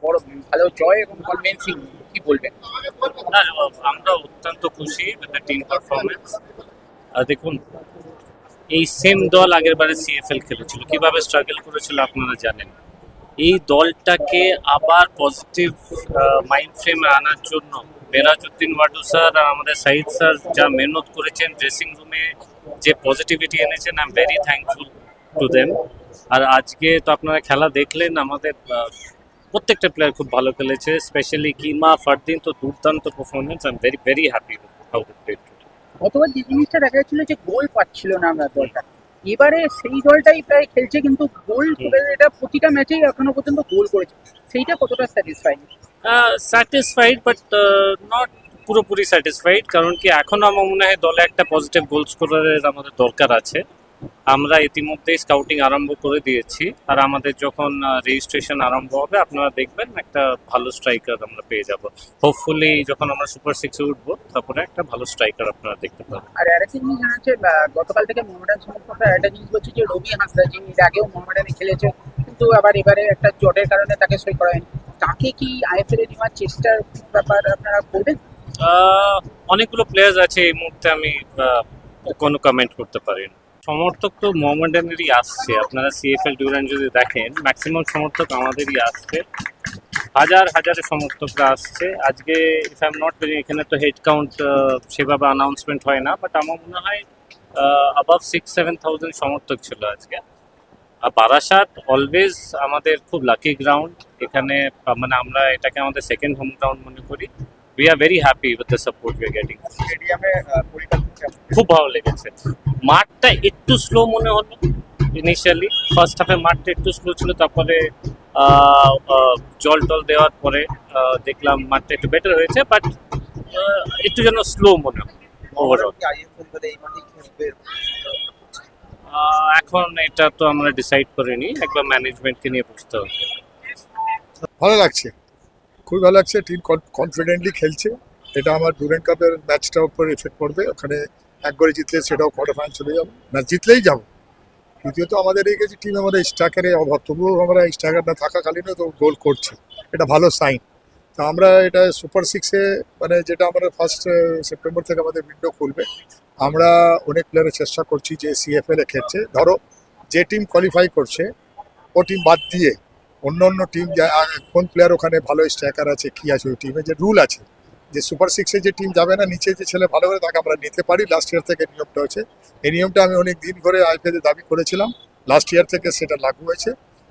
বড় ভালো জয় এবং কনভিন্সিং, কি বলবেন? না, আমরা অত্যন্ত খুশি উইথ দ্য টিম পারফরমেন্স। দেখুন, এই সেম দল আগের বারে সিএফএল খেলেছিল, কিভাবে স্ট্রাগল করেছিল আপনারা জানেন। এই দলটাকে আবার পজিটিভ মাইন্ড ফ্রেমে আনার জন্য মেরাজউদ্দিন ওয়াডু স্যার আর আমাদের সাইদ স্যার যা মেহনত করেছেন, ড্রেসিং রুমে যে পজিটিভিটি এনেছেন, I am very thankful to them. আর আজকে তো আপনারা খেলা দেখলেন, আমাদের প্রত্যেকটা প্লেয়ার খুব ভালো খেলেছে, স্পেশালি কিমা, ফারদিন তো দুর্দান্ত performance. I am very very happy how they played. গতবার যে জিনিসটা দেখা যাচ্ছিল যে গোল পাচ্ছিল না আমরা দলটা, এবারে সেই দলটাই প্রায় খেলছে কিন্তু গোল এটা প্রতিটা ম্যাচেই এখনো পর্যন্ত গোল করেছে, সেইটা কতটা স্যাটিসফাইং? স্যাটিসফাইড বাট নট পুরোপুরি স্যাটিসফাইড, কারণ কি এখনো আমার মনে হয় দলে একটা পজিটিভ গোল স্কোরারের আমাদের দরকার আছে। আমরা ইতিমধ্যেই স্কাউটিং আরম্ভ করে দিয়েছি, আর আমাদের যখন রেজিস্ট্রেশন আরম্ভ হবে আপনারা দেখবেন একটা ভালো স্ট্রাইকার আমরা পেয়ে যাব। হোপফুলি যখন আমরা সুপার সিক্সে উঠবো তারপরে একটা ভালো স্ট্রাইকার আপনারা দেখতে পাবেন। আর আরেকটা জিনিস জানা যাচ্ছে, গতকাল থেকে মোহামেডান সমর্থকরা একটা জিনিস বলছে যে রবি হাঁসদা, যিনি এর আগেও মোহামেডানে খেলেছে কিন্তু আবার এবারে একটা চোটের কারণে তাকে সই করা হয়নি, তাকে কি আইএফএল এ নেওয়ার চেষ্টার ব্যাপার আপনারা করবেন? অনেকগুলো প্লেয়ার্স আছে, এই মুহূর্তে আমি কোনো কমেন্ট করতে পারি না। সমর্থক তো মোহামেডানেরই আসছে, আপনারা সিএফএল ডিউরান্ট যদি দেখেন ম্যাক্সিমাম সমর্থক আমাদেরই আসছে, হাজার হাজারে সমর্থকরা আসছে। আজকে if I am not very, এখানে তো হেড কাউন্ট সেভাবে অ্যানাউন্সমেন্ট হয় না, বাট আমার মনে হয় অ্যাবাভ 6-7,000 সমর্থক ছিল আজকে। আর বারাসাত অলওয়েজ আমাদের খুব লাকি গ্রাউন্ড, এখানে মানে আমরা এটাকে আমাদের সেকেন্ড হোম গ্রাউন্ড মনে করি। We are very happy with the support we are getting. স্টেডিয়ামে খুব ভালো লেগেছে। মাঠটা একটু স্লো মনে হলো ইনিশিয়ালি, ফার্স্ট হাফে মাঠটা একটু স্লো ছিল, তারপরে জল টল দেওয়ার পরে দেখলাম মাঠটা একটু বেটার হয়েছে, বাট একটু যেন স্লো মনে হলো ওভারঅল। এখন এটা তো আমরা ডিসাইড করিনি, একবার ম্যানেজমেন্টকে নিয়ে বুঝতে হবে। ভালো লাগছে, খুবই ভালো লাগছে। টিম কনফিডেন্টলি খেলছে। এটা আমার ডুরেন্ট কাপের ম্যাচটার উপর এফেক্ট পড়বে। ওখানে এক করে জিতলে সেটাও কোয়ার্টার ফাইনাল চলে যাবো, ম্যাচ জিতলেই যাবো। দ্বিতীয়ত আমাদের এই কাছে টিম আমাদের স্ট্রাইকারের অভাব, তবুও আমরা স্ট্রাইকার না থাকাকালীনও তো গোল করছে, এটা ভালো সাইন। তো আমরা এটা সুপার সিক্সে মানে যেটা আমরা 1 সেপ্টেম্বর থেকে আমাদের উইন্ডো খুলবে, আমরা অনেক প্লেয়ারের চেষ্টা করছি যে সিএফএল এ খেলছে, ধরো যে টিম কোয়ালিফাই করছে ও টিম বাদ দিয়ে অন্য অন্য টিম কোন প্লেয়ার ওখানে ভালো স্ট্রাইকার আছে কি আছে, ওই টিমে যে রুল আছে যে সুপার সিক্সে যে টিম যাবে না, নিচে যে ছেলে ভালো করে তাকে আমরা নিতে পারি। লাস্ট ইয়ার থেকে নিয়মটা হয়েছে, এই নিয়মটা আমি অনেক দিন ধরে আইপিএল এ দাবি করেছিলাম, লাস্ট ইয়ার থেকে সেটা লাগু হয়েছে।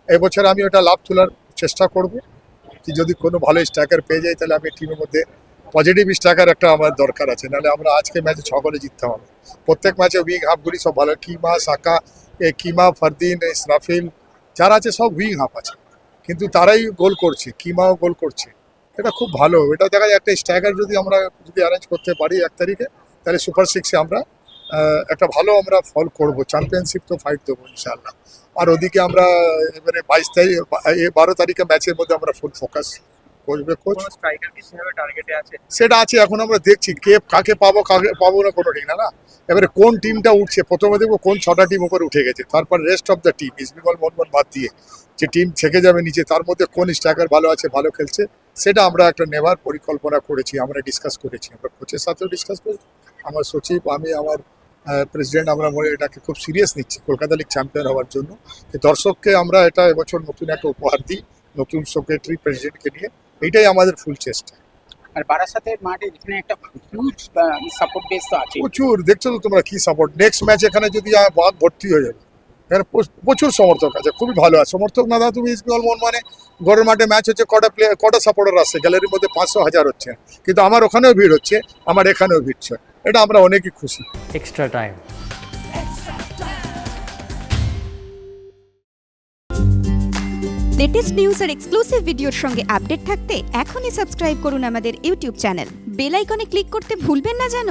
এবছর আমি ওটা লাভ তোলার চেষ্টা করব, কি যদি কোনো ভালো স্ট্রাইকার পেয়ে যাই তাহলে আমি টিমের মধ্যে পজিটিভ স্ট্রাইকার একটা আমার দরকার আছে, নাহলে আমরা আজকে ম্যাচে 6 গোলে জিততে হবে। প্রত্যেক ম্যাচে উইং হাফগুলি সব ভালো, কিমা, সাকা, কিমা, ফারদিন, ইসরাফিল যারা আছে সব উইং হাফ আছে, কিন্তু তারাই গোল করছে, কিমাও গোল করছে, এটা খুব ভালো। এটা দেখা যায় একটা স্ট্রাইকার যদি আমরা অ্যারেঞ্জ করতে পারি 1 তারিখে, তাহলে সুপার সিক্সে আমরা একটা ভালো আমরা ফল করব, চ্যাম্পিয়নশিপ তো ফাইট দেবো ইনশাআল্লাহ। আর ওদিকে আমরা এবারে 22 তারিখ 12 তারিখে ম্যাচের মধ্যে আমরা ফুল ফোকাস করবে। কোচ স্ট্রাইকার কি সেভাবে টার্গেটে আছে? সেটা আছে, এখন আমরা দেখছি কে কাকে পাবো কাকে পাবো না কোনো ঠিক না। এবারে কোন টিমটা উঠছে, প্রথমে দেখবো কোন 6টা টিম উপরে উঠে গেছে, তারপর rest of the team east Bengal Mohun Bagan বাদ দিয়ে যে টিম থেকে যাবে নিচে, তার মধ্যে কোন স্ট্রাইকার ভালো আছে ভালো খেলছে, সেটা আমরা একটা নেওয়ার পরিকল্পনা করেছি, আমরা ডিসকাস করেছি, আমরা কোচের সাথেও ডিসকাস করেছি, আমার সচিব, আমি, আমার প্রেসিডেন্ট, আমরা মনে এটাকে খুব সিরিয়াস নিচ্ছি কলকাতা লিগ চ্যাম্পিয়ন হওয়ার জন্য। দর্শককে আমরা এটা এবছর নতুন একটা উপহার দিই, নতুন সেক্রেটারি প্রেসিডেন্টকে নিয়ে, এইটাই আমাদের ফুল চেষ্টা। আর বারাসাতের মাঠে এখানে একটা হিউজ সাপোর্ট বেস তো আছে, প্রচুর। দেখছো তো তোমরা কি সাপোর্ট, নেক্সট ম্যাচ এখানে যদি বাদ ভর্তি হয়ে যাবে, এখানে প্রচুর সমর্থক আছে, খুবই ভালো আছে। সমর্থক না দাদা, তুমি ইস্ট বেঙ্গল মোহন মানে গড়ের মাঠে ম্যাচ হচ্ছে, কটা সাপোর্টার আসছে, গ্যালারির মধ্যে 500,000 হচ্ছে, কিন্তু আমার ওখানেও ভিড় হচ্ছে, আমার এখানেও ভিড় হচ্ছে, এটা আমরা অনেকই খুশি। Extra time. লেটেস্ট নিউজ আর এক্সক্লুসিভ ভিডিওর সঙ্গে আপডেট থাকতে এখনই সাবস্ক্রাইব করুন আমাদের ইউটিউব চ্যানেল। বেল আইকনে ক্লিক করতে ভুলবেন না যেন।